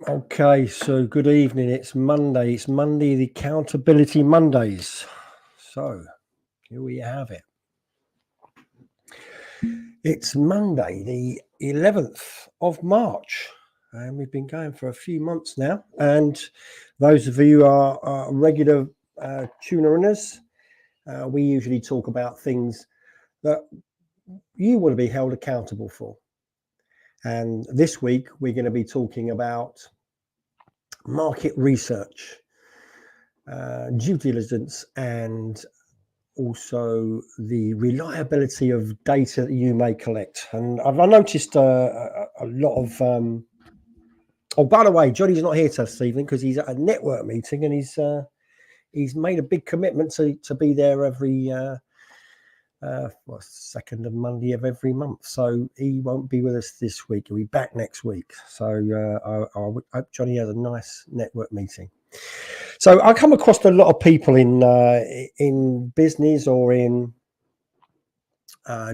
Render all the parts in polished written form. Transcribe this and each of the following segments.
Okay, so good evening. It's Monday. It's Monday, the Accountability Mondays. So here we have it. It's Monday, the 11th of March, and we've been going for a few months now. And those of you who are regular tuner-inners, we usually talk about things that you want to be held accountable for. And this week, we're going to be talking about market research, due diligence, and also the reliability of data that you may collect. And I've noticed a lot of oh, by the way, Johnny's not here this evening because he's at a network meeting, and he's made a big commitment to be there every second and Monday of every month. So he won't be with us this week. He'll be back next week. So I hope Johnny has a nice network meeting. So I come across a lot of people in business or in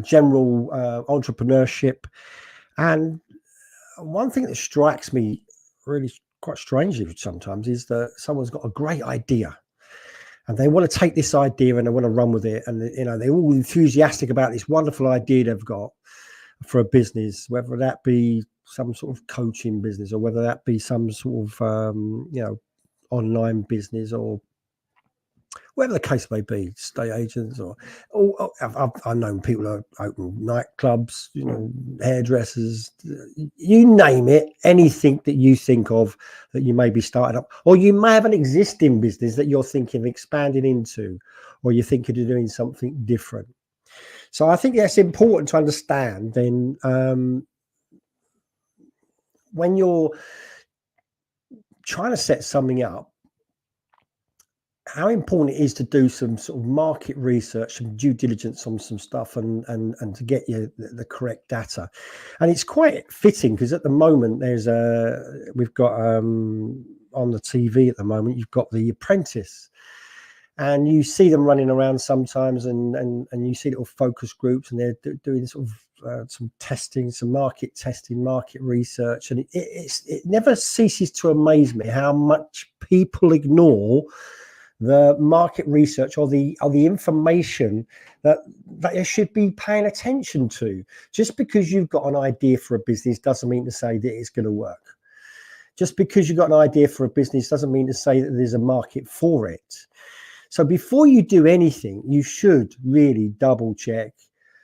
general entrepreneurship, and one thing that strikes me really quite strangely sometimes is that someone's got a great idea, and they want to take this idea and they want to run with it, and they're all enthusiastic about this wonderful idea they've got for a business, whether that be some sort of coaching business or whether that be some sort of online business or whatever the case may be, estate agents or I've known people who open nightclubs, hairdressers, you name it, anything that you think of that you may be starting up, or you may have an existing business that you're thinking of expanding into, or you're thinking of doing something different. So I think that's important to understand then when you're trying to set something up, how important it is to do some sort of market research, some due diligence on some stuff, and to get you the correct data. And it's quite fitting because at the moment we've got on the TV at the moment, you've got The Apprentice, and you see them running around sometimes, and you see little focus groups, and they're doing sort of some testing, some market testing, market research, and it never ceases to amaze me how much people ignore the market research or the information that they should be paying attention to. Just because you've got an idea for a business doesn't mean to say that it's going to work. Just because you've got an idea for a business doesn't mean to say that there's a market for it. So before you do anything, you should really double check,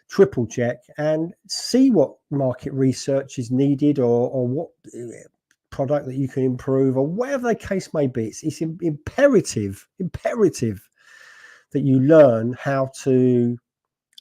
triple check, and see what market research is needed or what product that you can improve, or whatever the case may be. It's imperative that you learn how to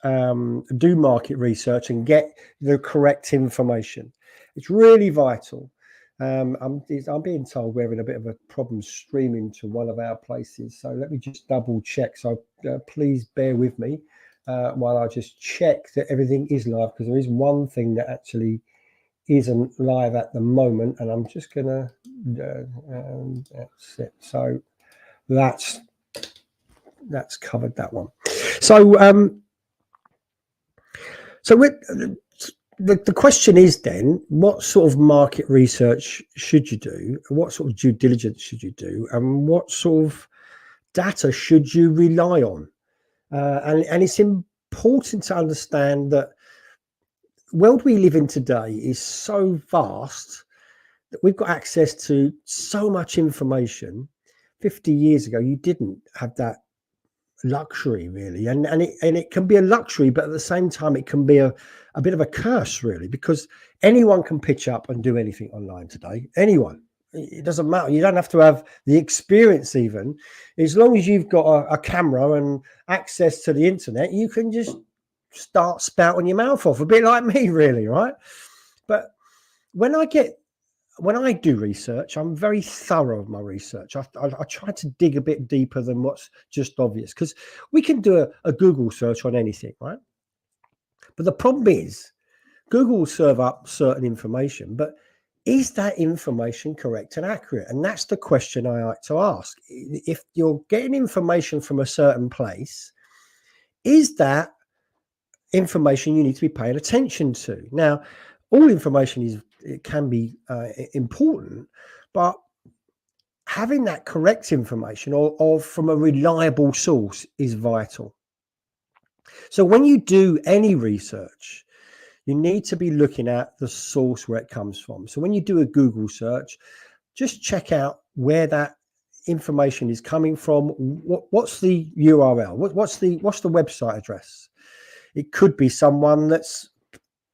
do market research and get the correct information. It's really vital. I'm being told we're having a bit of a problem streaming to one of our places, so let me just double check. So please bear with me while I just check that everything is live, because there is one thing that actually isn't live at the moment, and I'm just gonna that's it. So that's covered that one. So the question is then, what sort of market research should you do? What sort of due diligence should you do? And what sort of data should you rely on? And it's important to understand that the world we live in today is so vast that we've got access to so much information. 50 years ago, you didn't have that luxury, really. And it can be a luxury, but at the same time, it can be a bit of a curse, really, because anyone can pitch up and do anything online today. Anyone. It doesn't matter. You don't have to have the experience even. As long as you've got a camera and access to the internet, you can just start spouting your mouth off, a bit like me, really, right? But when I do research, I'm very thorough of my research. I try to dig a bit deeper than what's just obvious, because we can do a Google search on anything, right? But the problem is Google will serve up certain information, but is that information correct and accurate? And that's the question I like to ask. If you're getting information from a certain place, is that information you need to be paying attention to? Now, all information is it can be important, but having that correct information or from a reliable source is vital. So when you do any research, you need to be looking at the source where it comes from. So when you do a Google search, just check out where that information is coming from. What's the URL? What's the website address? It could be someone that's,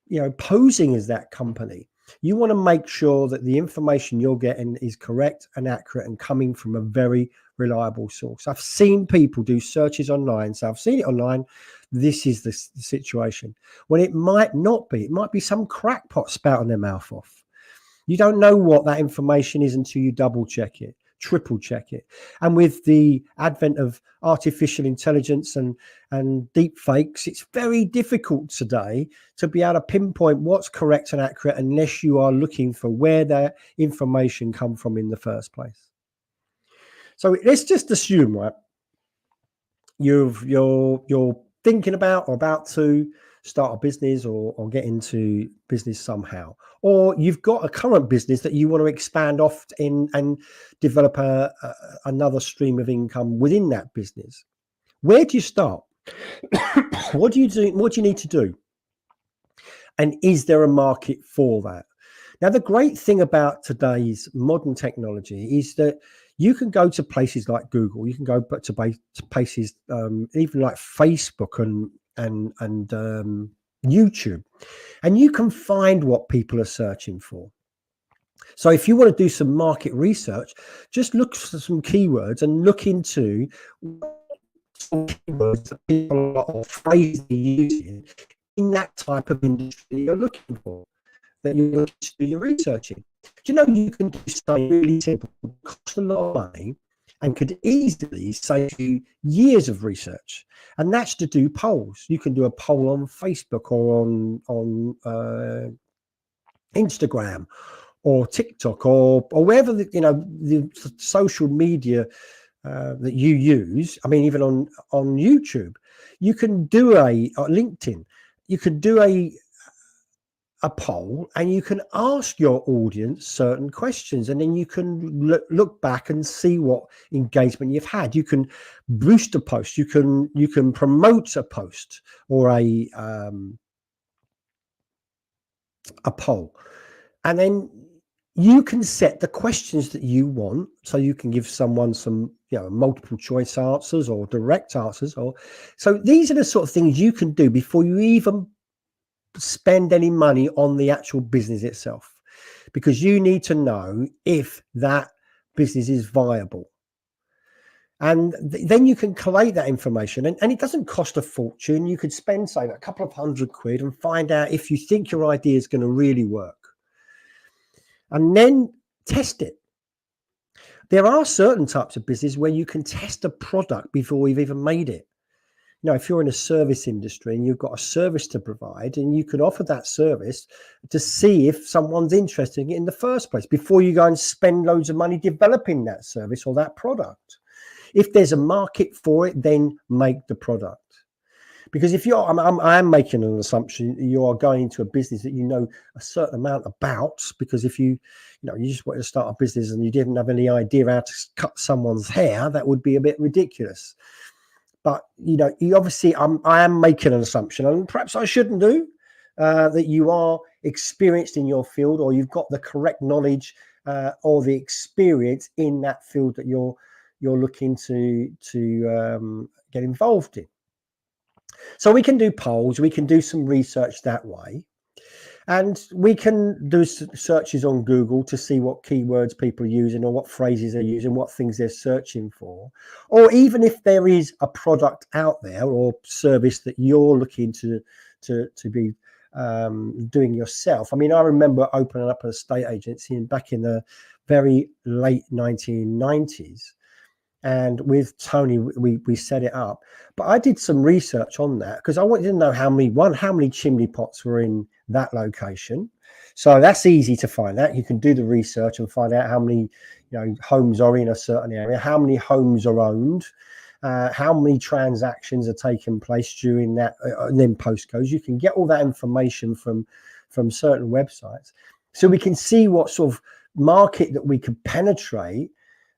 you know, posing as that company. You want to make sure that the information you're getting is correct and accurate and coming from a very reliable source. I've seen people do searches online. So I've seen it online. This is the situation. When it might not be. It might be some crackpot spouting their mouth off. You don't know what that information is until you double check it, triple check it. And with the advent of artificial intelligence and deep fakes, it's very difficult today to be able to pinpoint what's correct and accurate unless you are looking for where that information come from in the first place. So let's just assume, right, you're thinking about or about to start a business or get into business somehow, or you've got a current business that you want to expand off in and develop another stream of income within that business. Where do you start? What do you do? What do you need to do? And is there a market for that? Now, the great thing about today's modern technology is that you can go to places like Google, you can go to places even like Facebook and YouTube, and you can find what people are searching for. So if you want to do some market research, just look for some keywords and look into some keywords that people or phrases they're using in that type of industry you're looking for, that you're looking to do your researching. Do you know you can do something really simple, cost a lot of money, and could easily save you years of research? And that's to do polls. You can do a poll on Facebook or on Instagram or TikTok or wherever the social media that you use. I mean, even on YouTube, you can do a LinkedIn. You could do a poll and you can ask your audience certain questions, and then you can look back and see what engagement you've had. You can boost a post, you can promote a post or a poll, and then you can set the questions that you want. So you can give someone some, multiple choice answers or direct answers, so these are the sort of things you can do before you even spend any money on the actual business itself, because you need to know if that business is viable. And then you can collate that information, and it doesn't cost a fortune. You could spend, say, a couple of £100 and find out if you think your idea is going to really work, and then test it. There are certain types of business where you can test a product before you've even made it. If you're in a service industry and you've got a service to provide, and you can offer that service to see if someone's interested in it in the first place before you go and spend loads of money developing that service or that product. If there's a market for it, then make the product. Because if I am making an assumption you are going to a business that you know a certain amount about, because if you just wanted to start a business and you didn't have any idea how to cut someone's hair, that would be a bit ridiculous. But, you obviously, I am making an assumption, and perhaps I shouldn't do, that you are experienced in your field, or you've got the correct knowledge or the experience in that field that you're looking to get involved in. So we can do polls, we can do some research that way. And we can do searches on Google to see what keywords people are using or what phrases they're using, what things they're searching for. Or even if there is a product out there or service that you're looking to be doing yourself. I mean, I remember opening up an estate agency back in the very late 1990s. And with Tony, we set it up. But I did some research on that because I wanted to know how many chimney pots were in that location. So that's easy to find out. You can do the research and find out how many homes are in a certain area, how many homes are owned, how many transactions are taking place during that, and then postcodes. You can get all that information from certain websites. so we can see what sort of market that we can penetrate,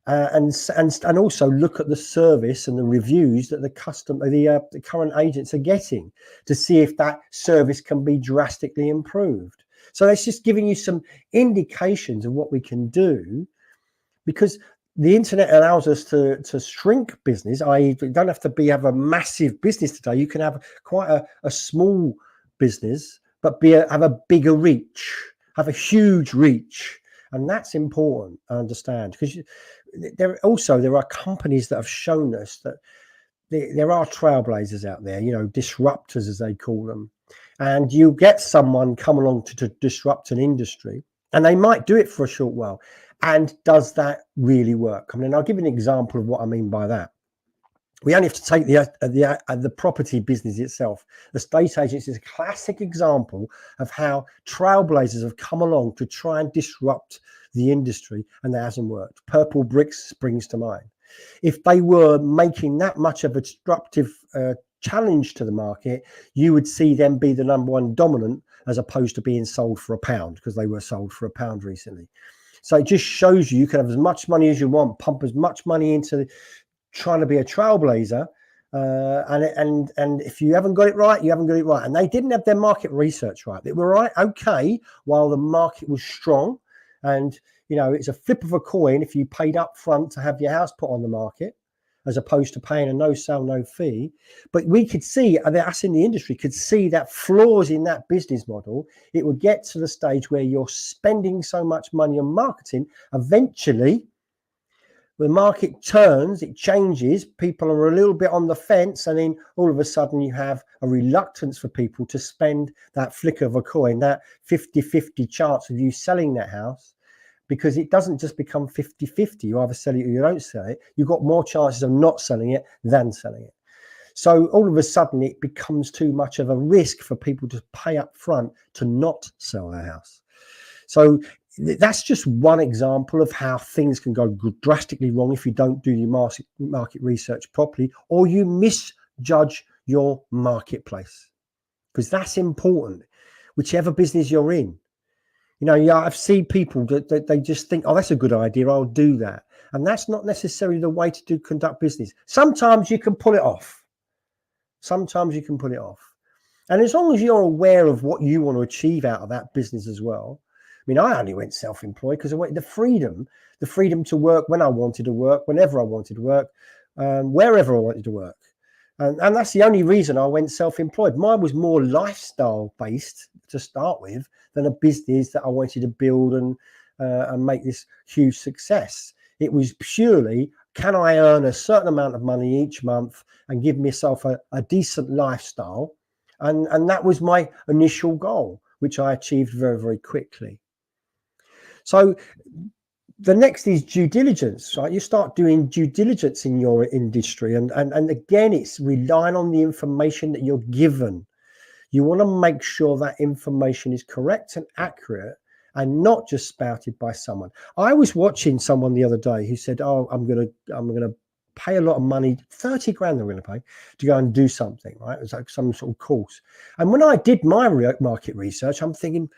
and also look at the service and the reviews that the current agents are getting to see if that service can be drastically improved. So that's just giving you some indications of what we can do, because the internet allows us to shrink business, i.e. you don't have to have a massive business today. You can have quite a small business, but have a bigger reach, have a huge reach. And that's important, I understand, because there are companies that have shown us that there are trailblazers out there, disruptors as they call them. And you get someone come along to disrupt an industry, and they might do it for a short while. And does that really work? I mean, I'll give you an example of what I mean by that. We only have to take the property business itself. The estate agents is a classic example of how trailblazers have come along to try and disrupt the industry, and that hasn't worked. Purple Bricks springs to mind. If they were making that much of a disruptive challenge to the market, you would see them be the number one dominant, as opposed to being sold for £1, because they were sold for £1 recently. So it just shows you can have as much money as you want, pump as much money into trying to be a trailblazer, and if you haven't got it right, you haven't got it right. And they didn't have their market research right. They were right, okay, while the market was strong, and it's a flip of a coin if you paid up front to have your house put on the market, as opposed to paying a no sale, no fee. But we could see, us in the industry could see that flaws in that business model. It would get to the stage where you're spending so much money on marketing, eventually the market turns, it changes, people are a little bit on the fence, and then all of a sudden you have a reluctance for people to spend that flick of a coin, that 50-50 chance of you selling that house, because it doesn't just become 50-50. You either sell it or you don't sell it. You've got more chances of not selling it than selling it. So all of a sudden it becomes too much of a risk for people to pay up front to not sell their house. So that's just one example of how things can go drastically wrong if you don't do your market research properly, or you misjudge your marketplace, because that's important, whichever business you're in. I've seen people that they just think, oh, that's a good idea, I'll do that. And that's not necessarily the way to conduct business. Sometimes you can pull it off. And as long as you're aware of what you want to achieve out of that business as well. I mean, I only went self-employed because I wanted the freedom to work when I wanted to work, whenever I wanted to work, wherever I wanted to work. And that's the only reason I went self-employed. Mine was more lifestyle based to start with than a business that I wanted to build and make this huge success. It was purely, can I earn a certain amount of money each month and give myself a decent lifestyle? And that was my initial goal, which I achieved very, very quickly. So the next is due diligence, right? You start doing due diligence in your industry. And again, it's relying on the information that you're given. You want to make sure that information is correct and accurate and not just spouted by someone. I was watching someone the other day who said, oh, I'm going to pay a lot of money, 30 grand I'm going to pay to go and do something, right? It was like some sort of course. And when I did my market research, I'm thinking,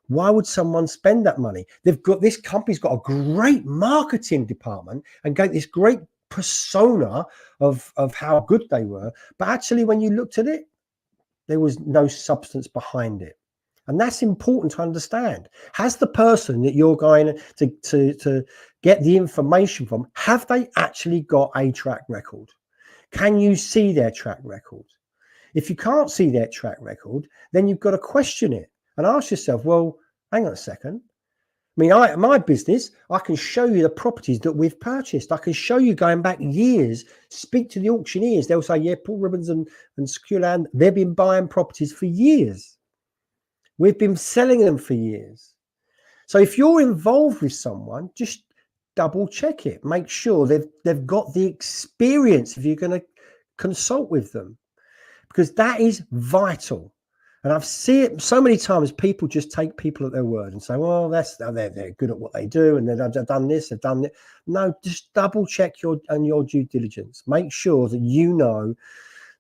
why would someone spend that money? This company's got a great marketing department and got this great persona of how good they were. But actually, when you looked at it, there was no substance behind it. And that's important to understand. Has the person that you're going to get the information from, have they actually got a track record? Can you see their track record? If you can't see their track record, then you've got to question it and ask yourself, well, hang on a second. I mean, my business, I can show you the properties that we've purchased. I can show you going back years, speak to the auctioneers. They'll say, yeah, Paul Ribbons and Skewland, they've been buying properties for years. We've been selling them for years. So if you're involved with someone, just double check it. Make sure they've got the experience if you're going to consult with them, because that is vital. And I've seen it so many times. People just take people at their word and say, well, they're good at what they do, and they've done this, they've done it. No, just double check your due diligence. Make sure that you know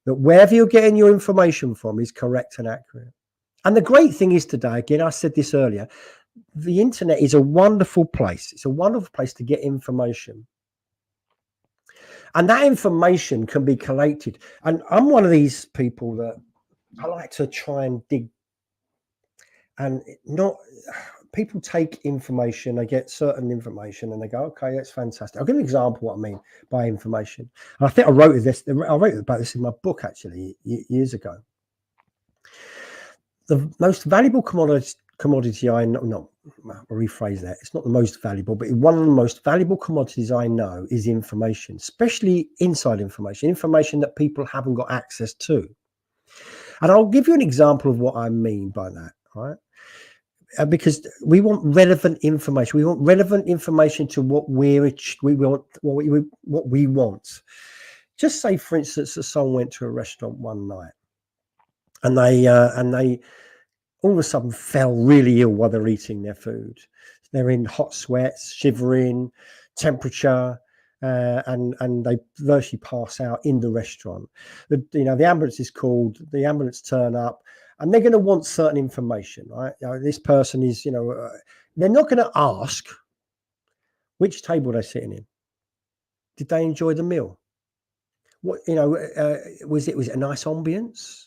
that wherever you're getting your information from is correct and accurate. And the great thing is today, again, I said this earlier, the internet is a wonderful place. It's a wonderful place to get information. And that information can be collated. And I'm one of these people that I like to try and dig, and not people take information, they get certain information and they go, okay, that's fantastic. I'll give you an example of what I mean by information. And I think I wrote about this in my book actually years ago. The most valuable commodity I know, no, I'll rephrase that. It's not the most valuable, but one of the most valuable commodities I know is information, especially inside information that people haven't got access to. And I'll give you an example of what I mean by that, right? Because we want relevant information. We want relevant information to what we want. Just say, for instance, that someone went to a restaurant one night, and they all of a sudden fell really ill while they're eating their food. They're in hot sweats, shivering, temperature, and they virtually pass out in the restaurant. The ambulance is called. The ambulance turn up, and they're going to want certain information, right? This person is, they're not going to ask which table they're sitting in. Did they enjoy the meal? What was it a nice ambience?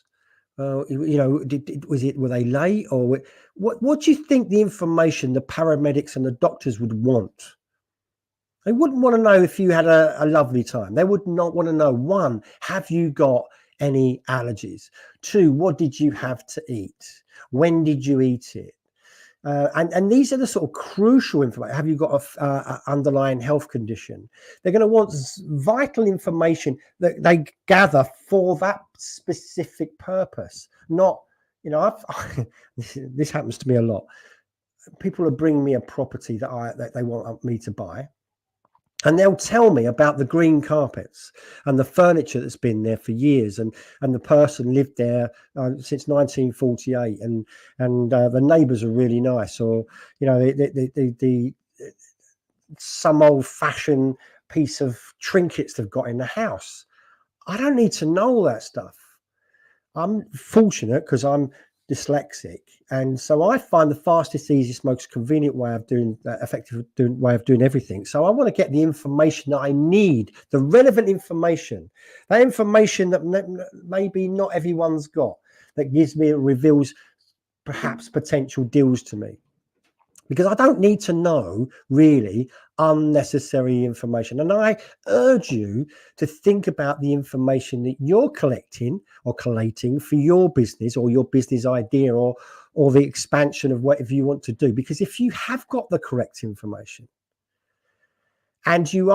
Were they late, or what do you think the information the paramedics and the doctors would want? They wouldn't want to know if you had a lovely time. They would not want to know, one, have you got any allergies? Two, what did you have to eat? When did you eat it? And these are the sort of crucial information. Have you got a underlying health condition? They're going to want vital information that they gather for that specific purpose. Not, this happens to me a lot. People are bringing me a property that they want me to buy, and they'll tell me about the green carpets and the furniture that's been there for years, and the person lived there since 1948, and the neighbours are really nice, or the some old-fashioned piece of trinkets they've got in the house. I don't need to know all that stuff. I'm fortunate because I'm dyslexic, and so I find the fastest, easiest, most convenient way of doing everything. So I want to get the information that I need, the relevant information, that information that maybe not everyone's got, that reveals perhaps potential deals to me, because I don't need to know really unnecessary information. And I urge you to think about the information that you're collecting or collating for your business or your business idea or the expansion of whatever you want to do. Because if you have got the correct information, and you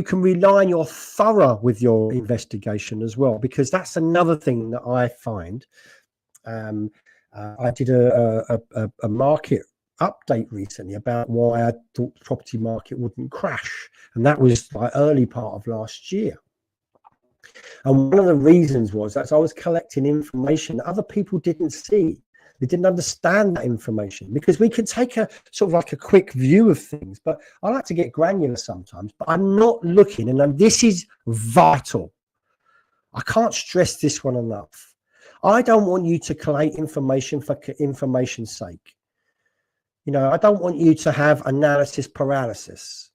can rely on you're thorough with your investigation as well, because that's another thing that I find. I did a market update recently about why I thought the property market wouldn't crash, and that was like early part of last year. And one of the reasons was that I was collecting information that other people didn't see. They didn't understand that information, because we can take a sort of like a quick view of things, but I like to get granular sometimes. But I'm not looking, and this is vital. I can't stress this one enough. I don't want you to collate information for information's sake. I don't want you to have analysis paralysis,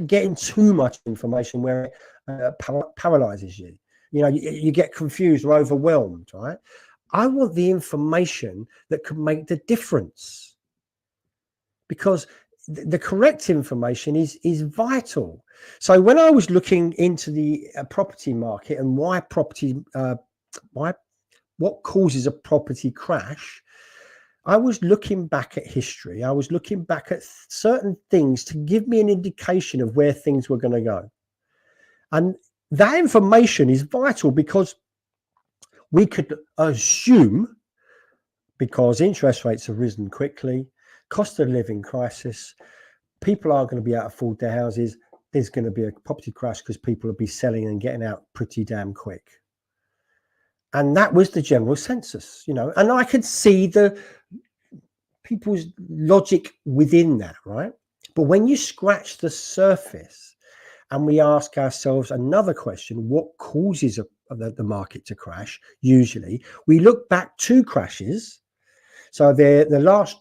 getting too much information where it paralyzes you. You get confused or overwhelmed, right? I want the information that can make the difference, because the correct information is vital. So when I was looking into the property market and what causes a property crash, I was looking back at history. I was looking back at certain things to give me an indication of where things were going to go. And that information is vital, because we could assume, because interest rates have risen quickly, cost of living crisis, people aren't going to be able to afford their houses, there's going to be a property crash because people will be selling and getting out pretty damn quick. And that was the general census, and I could see the people's logic within that, right? But when you scratch the surface and we ask ourselves another question, what causes the market to crash? Usually we look back 2 crashes. So the last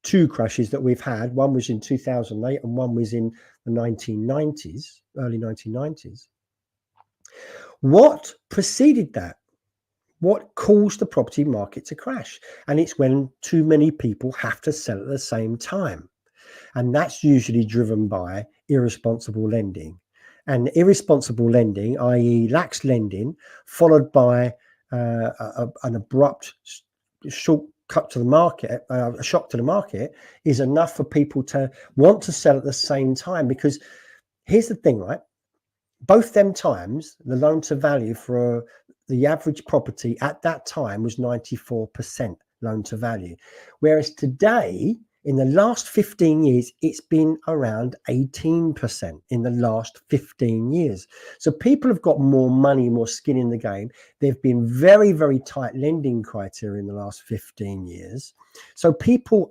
two crashes that we've had. One was in 2008 and one was in the 1990s, early 1990s. What preceded that? What caused the property market to crash? And it's when too many people have to sell at the same time. And that's usually driven by irresponsible lending. And irresponsible lending, i.e. lax lending, followed by an abrupt short cut to the market, a shock to the market, is enough for people to want to sell at the same time. Because here's the thing, right? Both them times, the loan to value for the average property at that time was 94% loan to value. Whereas today, in the last 15 years, it's been around 18% in the last 15 years. So people have got more money, more skin in the game. They've been very, very tight lending criteria in the last 15 years. So people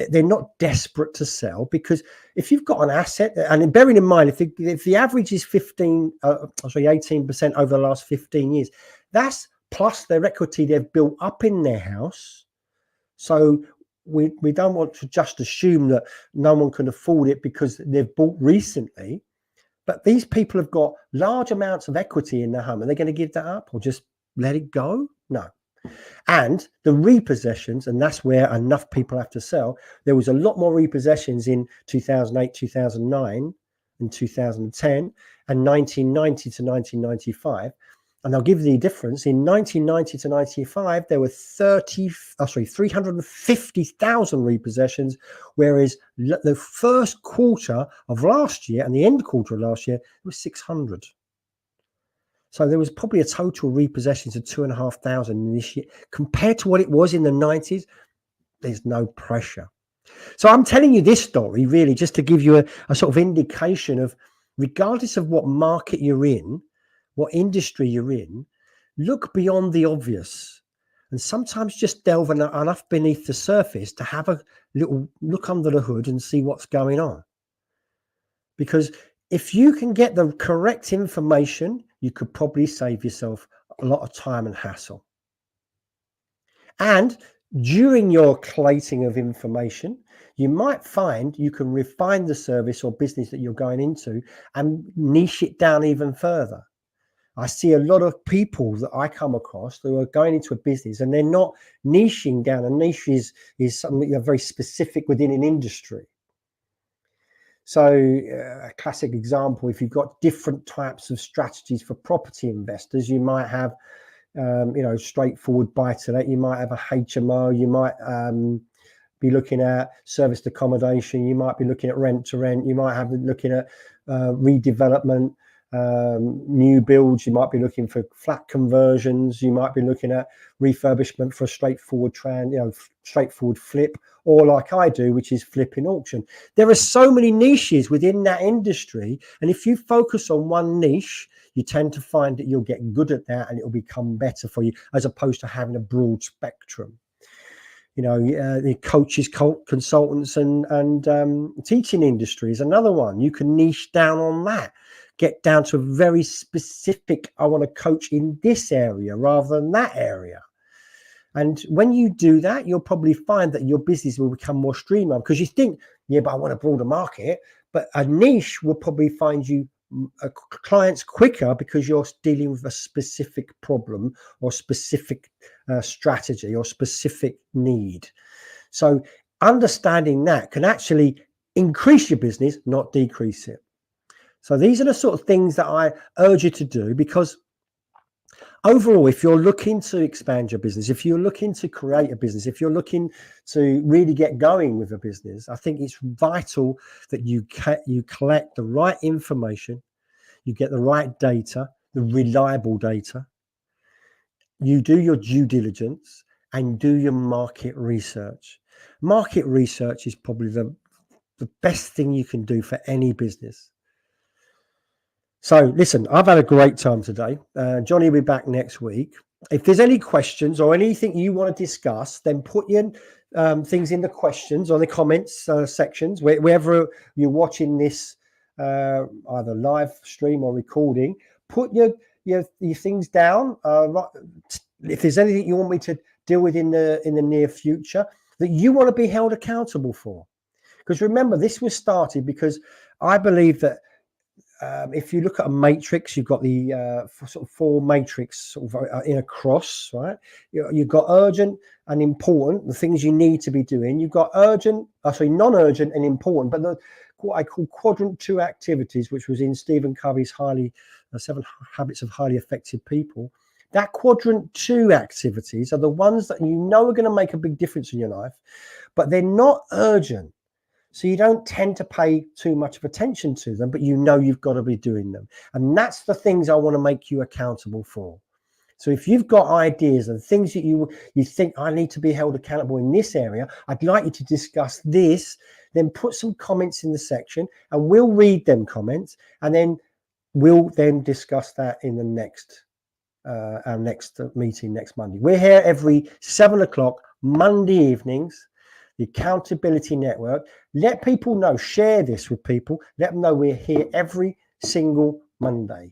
they're not desperate to sell, because if you've got an asset, and bearing in mind, if the average is 18% over the last 15 years, that's plus their equity they've built up in their house. So we don't want to just assume that no one can afford it because they've bought recently. But these people have got large amounts of equity in their home. Are they going to give that up or just let it go? No. And the repossessions, and that's where enough people have to sell. There was a lot more repossessions in 2008, 2009, and 2010, and 1990 to 1995. And I'll give you the difference. In 1990 to 95, there were 350,000 repossessions, whereas the first quarter of last year and the end quarter of last year, it was 600. So there was probably a total repossessions of 2,500 this year. Compared to what it was in the 90s, there's no pressure. So I'm telling you this story really just to give you a sort of indication of, regardless of what market you're in, what industry you're in, look beyond the obvious. And sometimes just delve enough beneath the surface to have a little look under the hood and see what's going on. Because if you can get the correct information, you could probably save yourself a lot of time and hassle. And during your collating of information, you might find you can refine the service or business that you're going into and niche it down even further. I see a lot of people that I come across who are going into a business and they're not niching down. A niche is something very specific within an industry. So a classic example, if you've got different types of strategies for property investors, you might have, straightforward buy-to-let, you might have a HMO, you might be looking at serviced accommodation, you might be looking at rent-to-rent, you might have looking at redevelopment, new builds, you might be looking for flat conversions, you might be looking at refurbishment for a straightforward straightforward flip, or like I do, which is flipping auction. There are so many niches within that industry, and if you focus on one niche, you tend to find that you'll get good at that and it'll become better for you, as opposed to having a broad spectrum. The coaches, consultants, and teaching industry is another one. You can niche down on that. Get down to a very specific, I want to coach in this area rather than that area. And when you do that, you'll probably find that your business will become more streamlined, because you think, yeah, but I want a broader market. But a niche will probably find you clients quicker because you're dealing with a specific problem or specific strategy or specific need. So understanding that can actually increase your business, not decrease it. So these are the sort of things that I urge you to do, because overall, if you're looking to expand your business, if you're looking to create a business, if you're looking to really get going with a business, I think it's vital that you collect the right information, you get the right data, the reliable data, you do your due diligence, and do your market research. Market research is probably the best thing you can do for any business. So listen, I've had a great time today. Johnny will be back next week. If there's any questions or anything you want to discuss, then put your things in the questions or the comments sections, wherever you're watching this, either live stream or recording. Put your things down. If there's anything you want me to deal with in the near future, that you want to be held accountable for. Because remember, this was started because I believe that if you look at a matrix, you've got the sort of four matrix sort of in a cross, right? You've got urgent and important, the things you need to be doing. You've got urgent, non-urgent and important, but what I call quadrant 2 activities, which was in Stephen Covey's 7 Habits of Highly Effective People. That quadrant 2 activities are the ones that you know are going to make a big difference in your life, but they're not urgent. So you don't tend to pay too much of attention to them, but you know you've got to be doing them. And that's the things I want to make you accountable for. So if you've got ideas and things that you think I need to be held accountable in this area, I'd like you to discuss this, then put some comments in the section and we'll read them comments and then we'll then discuss that in the next our next meeting next Monday. We're here every 7 o'clock Monday evenings. The Accountability Network. Let people know, share this with people. Let them know we're here every single Monday.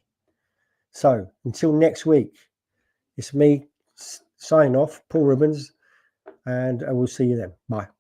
So until next week, it's me signing off, Paul Ribbons, and I will see you then. Bye.